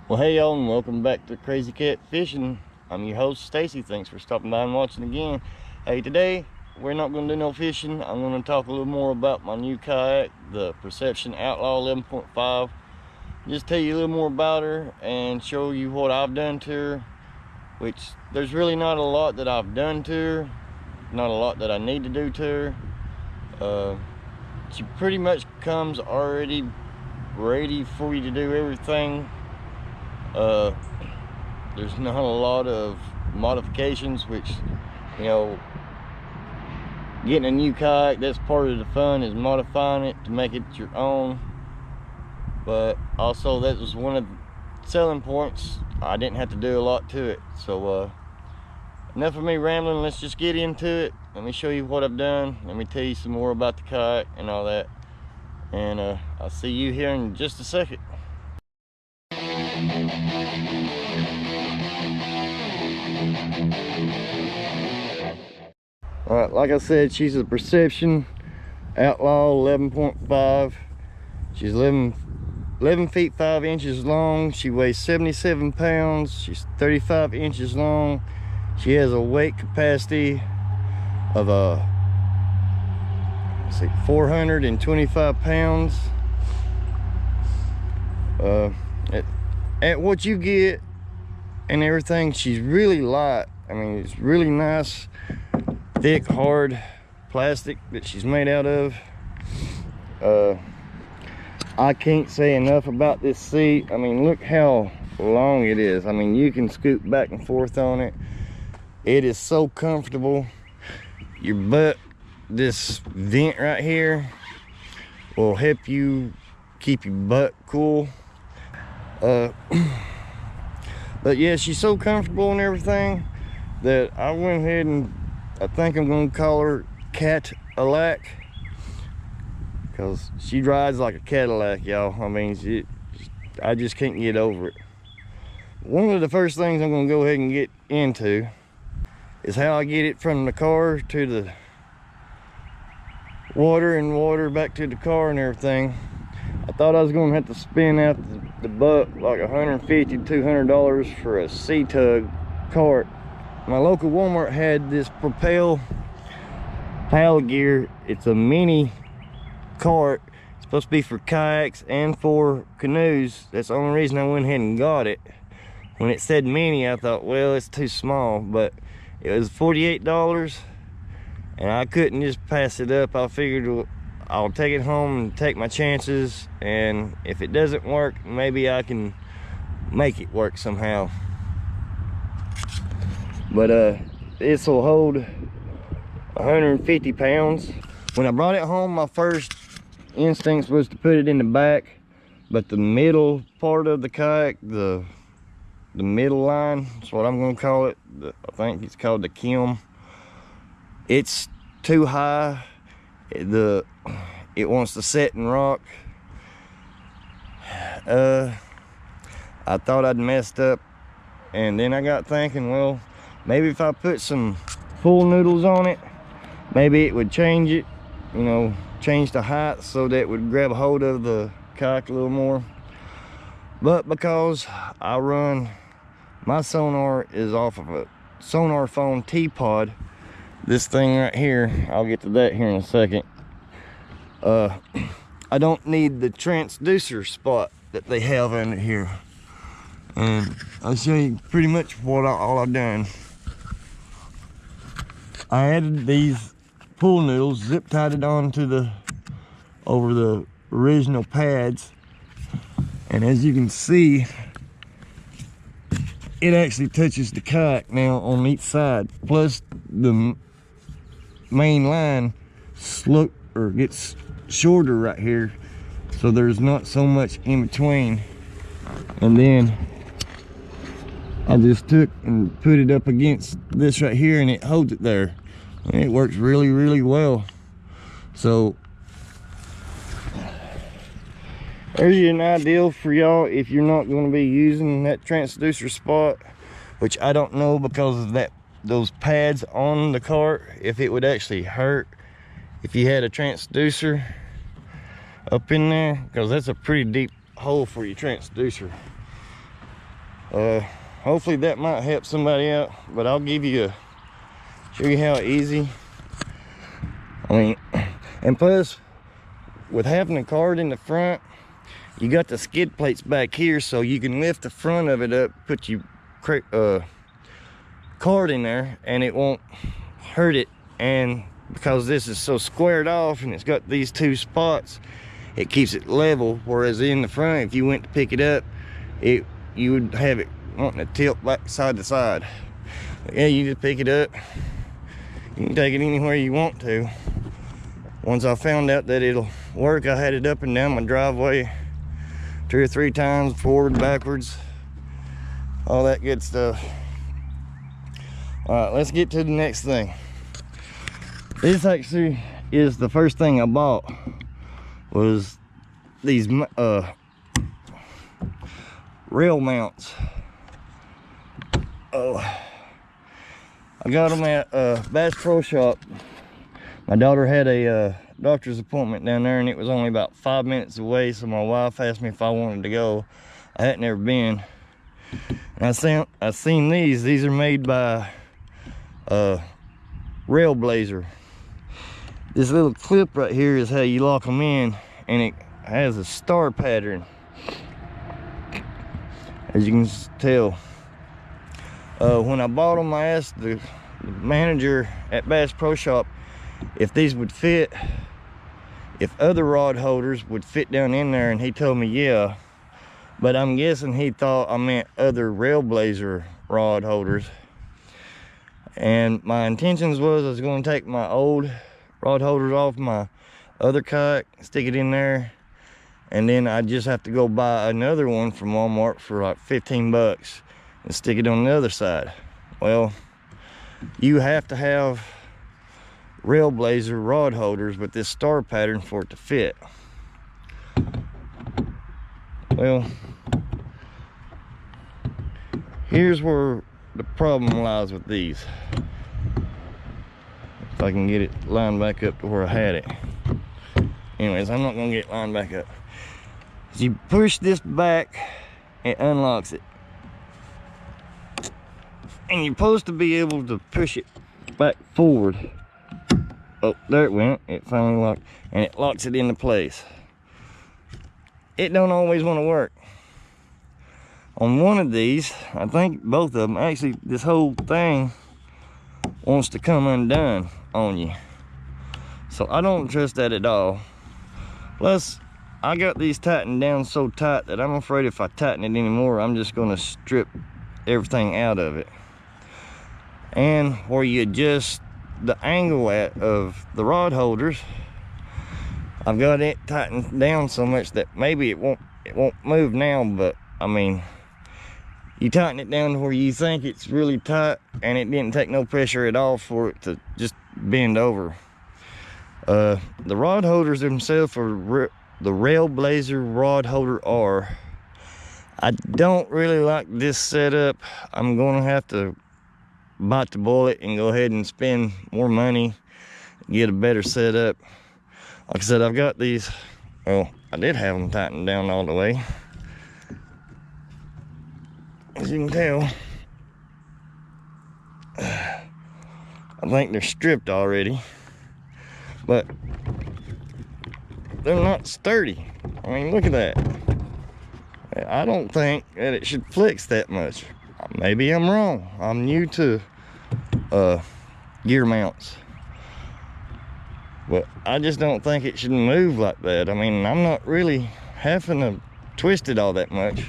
Well, hey y'all, and welcome back to Crazy Cat Fishing. I'm your host Stacy. Thanks for stopping by and watching again. Hey, today we're not going to do no fishing. I'm going to talk a little more about my new kayak, the Perception Outlaw 11.5. Just tell you a little more about her and show you what I've done to her, which there's really not a lot that I've done to her, not a lot that I need to do to her. She pretty much comes already ready for you to do everything. There's not a lot of modifications, which, you know, getting a new kayak, that's part of the fun, is modifying it to make it your own. But also that was one of the selling points. I didn't have to do a lot to it. So enough of me rambling, let's just get into it. Let me show you what I've done. Let me tell you some more about the kayak and all that, and I'll see you here in just a second. All right, like I said, she's a Perception Outlaw 11.5. She's 11 feet 5 inches long. She weighs 77 pounds. She's 35 inches long. She has a weight capacity of 425 pounds. At what you get and everything, she's really light. I mean, it's really nice, thick, hard plastic that she's made out of. I can't say enough about this seat. I mean, look how long it is. I mean, you can scoot back and forth on it. It is so comfortable. Your butt, this vent right here, will help you keep your butt cool. But yeah, she's so comfortable and everything that I went ahead and I think I'm gonna call her Kayak, because she rides like a Cadillac, y'all. I mean, I just can't get over it. One of the first things I'm gonna go ahead and get into is how I get it from the car to the water, and water back to the car and everything. I thought I was gonna have to spend out the buck like $150 to $200 for a C-Tug cart. My local Walmart had this Propel paddle gear. It's a mini cart. It's supposed to be for kayaks and for canoes. That's the only reason I went ahead and got it. When it said mini, I thought, well, it's too small, but it was $48 and I couldn't just pass it up. I figured I'll take it home and take my chances, and if it doesn't work, maybe I can make it work somehow. But this will hold 150 pounds. When I brought it home, my first instinct was to put it in the back, but the middle part of the kayak, the middle line, that's what I'm gonna call it. I think it's called the kim. It's too high. It wants to set and rock. I thought I'd messed up, and then I got thinking, well, maybe if I put some full noodles on it, maybe it would change it, you know, change the height so that it would grab a hold of the kayak a little more. But because I run, my sonar is off of a Sonar Phone T-Pod, this thing right here, I'll get to that here in a second. I don't need the transducer spot that they have under here, and I'll show you pretty much what all I've done. I added these pool noodles, zip tied it on to over the original pads, and as you can see, it actually touches the kayak now on each side, plus the main line gets shorter right here, so there's not so much in between. And then I just took and put it up against this right here, and it holds it there, and it works really, really well. So there's an ideal for y'all if you're not going to be using that transducer spot, which I don't know, because of those pads on the cart, if it would actually hurt if you had a transducer up in there, because that's a pretty deep hole for your transducer. Hopefully that might help somebody out, but I'll give you show you how easy. I mean, and plus with having a cart in the front, you got the skid plates back here, so you can lift the front of it up, put your cart in there, and it won't hurt it. And because this is so squared off and it's got these two spots, it keeps it level. Whereas in the front, if you went to pick it up, you would have it wanting to tilt back side to side. But yeah, you just pick it up. You can take it anywhere you want to. Once I found out that it'll work, I had it up and down my driveway 2 or 3 times, forward, backwards, all that good stuff. All right, let's get to the next thing. This actually is the first thing I bought, was these rail mounts. Oh, I got them at Bass Pro Shop. My daughter had a doctor's appointment down there, and it was only about 5 minutes away, so my wife asked me if I wanted to go. I hadn't ever been. And I seen these are made by Railblazer. This little clip right here is how you lock them in, and it has a star pattern, as you can tell. When I bought them, I asked the manager at Bass Pro Shop if these would fit, if other rod holders would fit down in there, and he told me yeah, but I'm guessing he thought I meant other Railblazer rod holders. And my intentions was I was going to take my old rod holders off my other kayak, stick it in there, and then I just have to go buy another one from Walmart for like 15 bucks and stick it on the other side. Well, you have to have Railblazer rod holders with this star pattern for it to fit. Well, here's where the problem lies with these. If I can get it lined back up to where I had it. Anyways, I'm not gonna get it lined back up. As you push this back, it unlocks it. And you're supposed to be able to push it back forward. Oh, there it went. It finally locked, and it locks it into place. It don't always want to work. On one of these, I think both of them, actually this whole thing wants to come undone on you. So I don't trust that at all. Plus, I got these tightened down so tight that I'm afraid if I tighten it anymore, I'm just gonna strip everything out of it. And where you adjust the angle of the rod holders, I've got it tightened down so much that maybe it won't move now, but I mean, you tighten it down to where you think it's really tight, and it didn't take no pressure at all for it to just bend over. The rod holders themselves are the Railblazer rod holder R. I don't really like this setup. I'm gonna have to bite the bullet and go ahead and spend more money, get a better setup. Like I said, I've got these, well, I did have them tightened down all the way. As you can tell, I think they're stripped already, but they're not sturdy. I mean, look at that. I don't think that it should flex that much. Maybe I'm wrong. I'm new to gear mounts, but I just don't think it should move like that. I mean, I'm not really having to twist it all that much.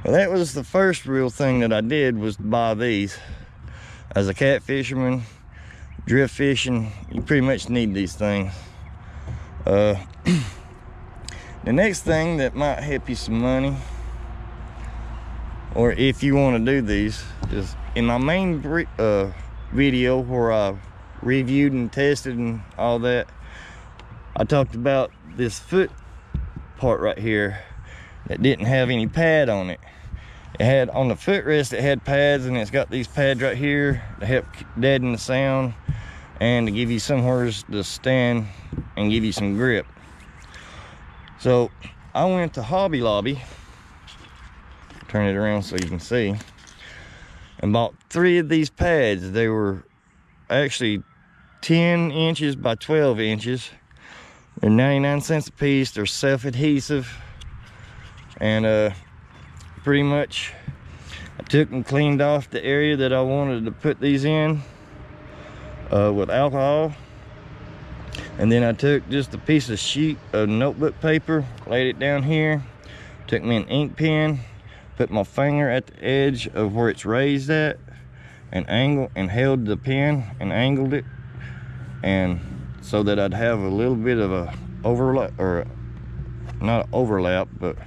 Well, that was the first real thing that I did, was buy these. As a cat fisherman, drift fishing, you pretty much need these things. The next thing that might help you some money, or if you want to do these, is in my main video where I reviewed and tested and all that, I talked about this foot part right here that didn't have any pad on it. It had, on the footrest, it had pads, and it's got these pads right here to help deaden the sound and to give you somewhere to stand and give you some grip. So I went to Hobby Lobby turn it around so you can see, and bought 3 of these pads. They were actually 10 inches by 12 inches. They're 99 cents a piece. They're self-adhesive, and pretty much I took and cleaned off the area that I wanted to put these in with alcohol, and then I took just a piece of sheet of notebook paper, laid it down here, took me an ink pen, put my finger at the edge of where it's raised at, and held the pen and angled it, and so that I'd have a little bit of a overlap, or not overlap, but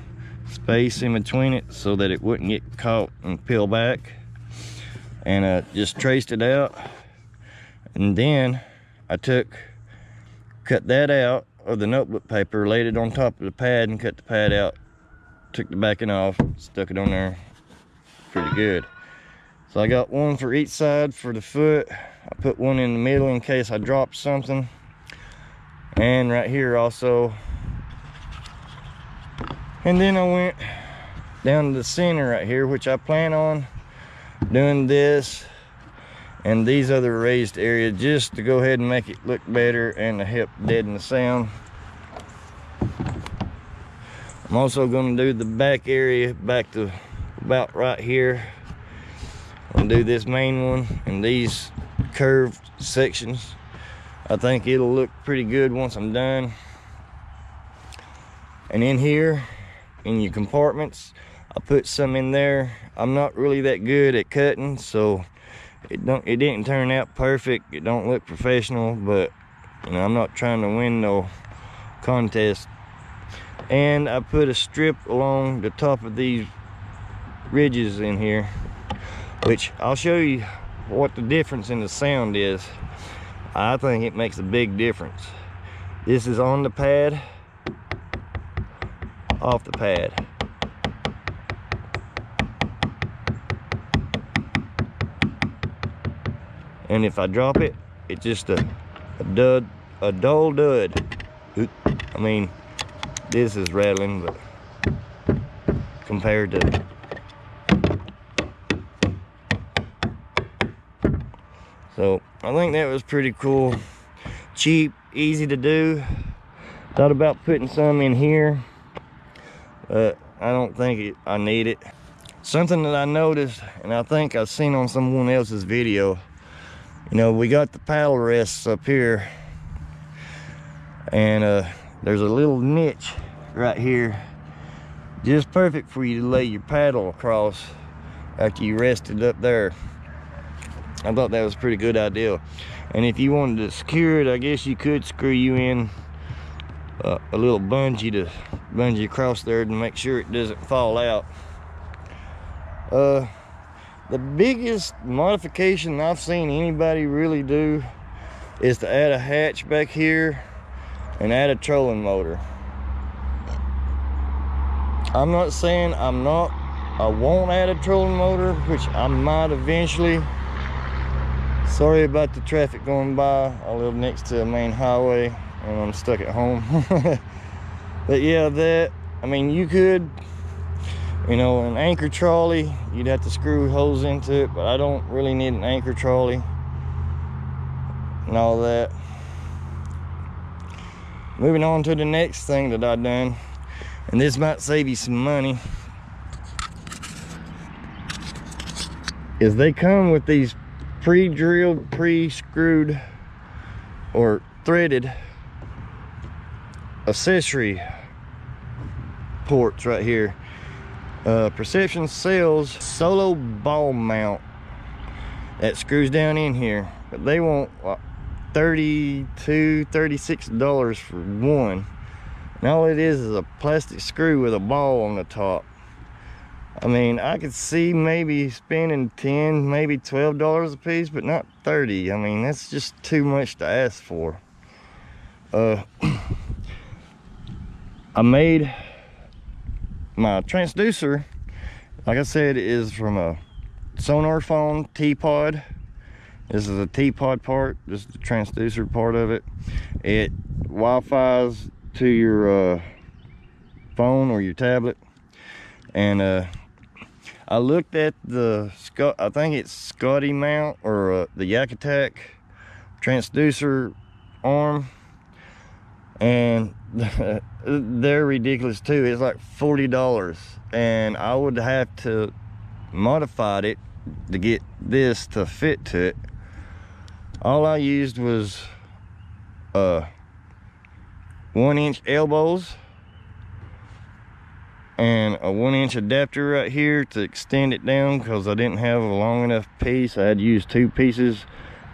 space in between it so that it wouldn't get caught and peel back. And just traced it out, and then I cut that out of the notebook paper, laid it on top of the pad and cut the pad out, took the backing off, stuck it on there. Pretty good. So I got one for each side for the foot. I put one in the middle in case I dropped something, and right here also. And then I went down to the center right here, which I plan on doing this and these other raised areas just to go ahead and make it look better and to help deaden the sound. I'm also going to do the back area back to about right here. I'm going to do this main one and these curved sections. I think it'll look pretty good once I'm done. And in here, in your compartments, I put some in there. I'm not really that good at cutting, so it didn't turn out perfect. It don't look professional, but you know, I'm not trying to win no contest. And I put a strip along the top of these ridges in here, which I'll show you what the difference in the sound is. I think it makes a big difference. This is on the pad, off the pad. And if I drop it, it's just a dull dud. I mean, this is rattling, but compared to so I think that was pretty cool, cheap, easy to do. Thought about putting some in here, but I don't think I need it. Something that I noticed, and I think I've seen on someone else's video, you know, we got the paddle rests up here, and there's a little niche right here, just perfect for you to lay your paddle across after you rest it up there. I thought that was a pretty good idea. And if you wanted to secure it, I guess you could screw you in a little bungee across there to make sure it doesn't fall out. The biggest modification I've seen anybody really do is to add a hatch back here and add a trolling motor. I'm not saying I won't add a trolling motor, which I might eventually. Sorry about the traffic going by. I live next to a main highway and I'm stuck at home. But yeah, I mean, you could, you know, an anchor trolley, you'd have to screw holes into it, but I don't really need an anchor trolley and all that. Moving on to the next thing that I've done, and this might save you some money, is they come with these pre-drilled, pre-screwed or threaded accessory ports right here. Perception sells solo ball mount that screws down in here, but they want like $32, $36 for one, and all it is a plastic screw with a ball on the top. I mean, I could see maybe spending $10, maybe $12 a piece, but not $30. I mean, that's just too much to ask for. I made my transducer, like I said, is from a sonar phone T-pod. This is a T-pod part. This is the transducer part of it. It Wi-Fi's to your phone or your tablet, and I looked at the I think it's Scotty mount or the Yak Attack transducer arm, and they're ridiculous too. It's like $40, and I would have to modify it to get this to fit to it. All I used was 1-inch elbows and a 1-inch adapter right here to extend it down, because I didn't have a long enough piece. I had to use 2 pieces,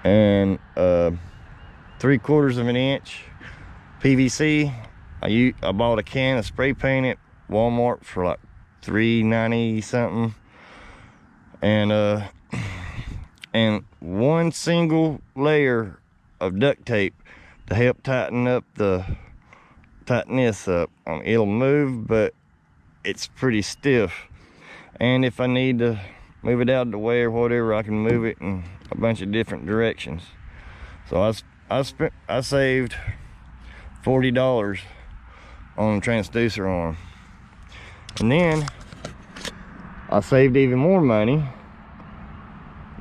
and 3/4 of an inch PVC. I bought a can of spray paint at Walmart for like $3.90 something, and one single layer of duct tape to help tighten this up. It'll move, but it's pretty stiff, and if I need to move it out of the way or whatever, I can move it in a bunch of different directions. So I saved $40 on the transducer arm, and then I saved even more money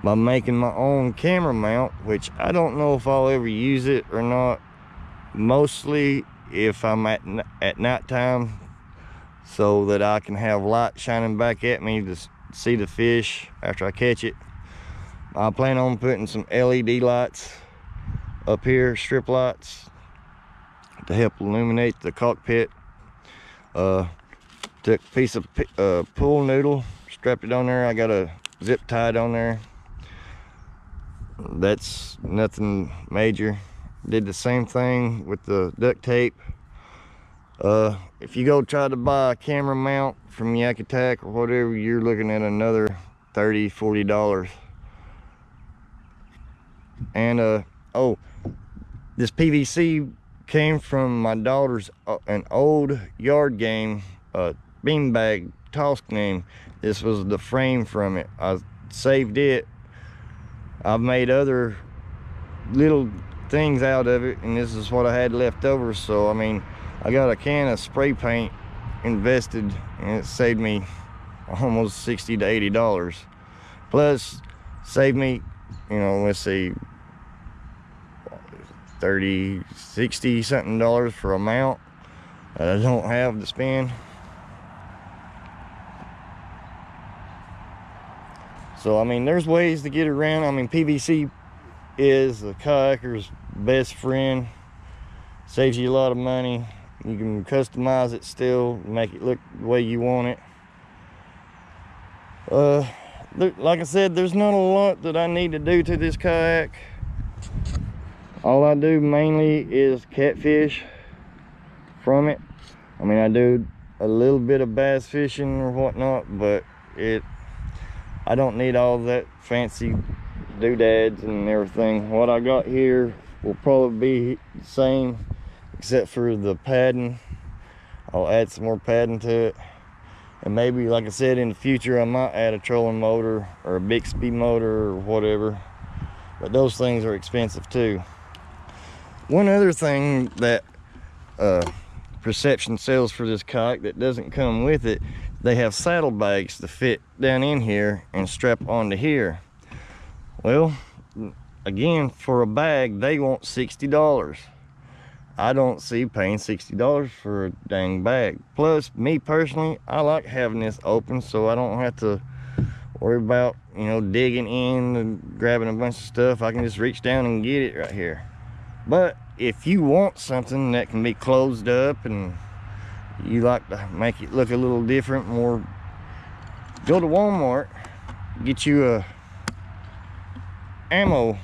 by making my own camera mount, which I don't know if I'll ever use it or not. Mostly if I'm at nighttime, so that I can have light shining back at me to see the fish after I catch it. I plan on putting some LED lights up here, strip lights, to help illuminate the cockpit. Took a piece of pool noodle, strapped it on there. I got a zip tied on there. That's nothing major. Did the same thing with the duct tape. If you go try to buy a camera mount from Yak Attack or whatever, you're looking at another $30–40. And oh, this PVC came from my daughter's an old yard game beanbag toss game. This was the frame from it. I saved it. I've made other little things out of it, and this is what I had left over. So I mean, I got a can of spray paint invested, and it saved me almost $60–80. Plus saved me, you know, let's see, $30–60 something for a mount that I don't have to spend. So I mean, there's ways to get around. I mean, PVC is the kayaker's best friend. Saves you a lot of money. You can customize it still, make it look the way you want it. Like I said, there's not a lot that I need to do to this kayak. All I do mainly is catfish from it. I mean, I do a little bit of bass fishing or whatnot, but I don't need all that fancy doodads and everything. What I got here will probably be the same, except for the padding. I'll add some more padding to it, and maybe, like I said, in the future I might add a trolling motor or a Bixby motor or whatever, but those things are expensive too. One other thing that Perception sells for this kayak that doesn't come with it, they have saddlebags to fit down in here and strap onto here. Well, again, for a bag they want $60. I don't see paying $60 for a dang bag. Plus, me personally, I like having this open so I don't have to worry about, you know, digging in and grabbing a bunch of stuff. I can just reach down and get it right here. But if you want something that can be closed up and you like to make it look a little different, more, go to Walmart, get you a ammo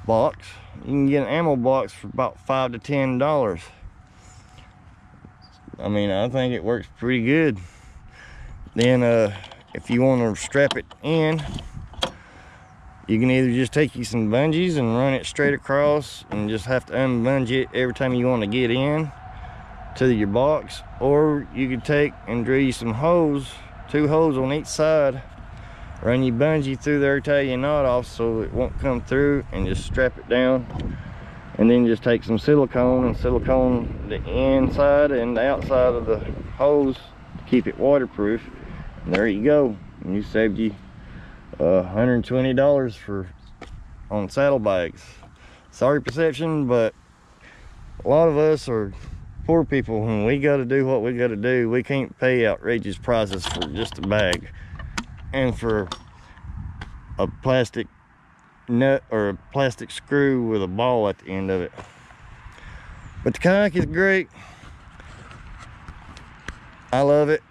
box. You can get an ammo box for about $5 to $10. I mean, I think it works pretty good. Then if you want to strap it in, you can either just take you some bungees and run it straight across and just have to unbunge it every time you want to get in to your box, or you could take and drill you some hose, 2 holes on each side, run your bungee through there, tie your knot off so it won't come through, and just strap it down. And then just take some silicone and silicone the inside and the outside of the hose to keep it waterproof, And there you go. And you saved you $120 on Saddlebags. Sorry perception, but a lot of us are poor people. When we got to do what we got to do, we can't pay outrageous prices for just a bag and for a plastic nut or a plastic screw with a ball at the end of it. But the kayak is great. I love it.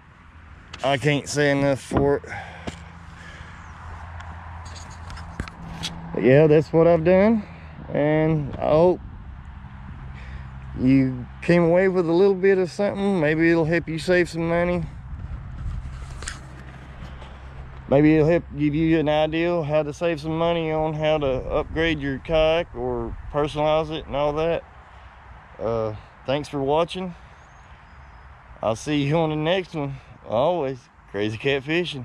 I can't say enough for it. But yeah, that's what I've done, and I hope you came away with a little bit of something. Maybe it'll help you save some money. Maybe it'll help give you an idea how to save some money on how to upgrade your kayak or personalize it and all that. Thanks for watching. I'll see you on the next one. Always, Crazy Cat Fishing.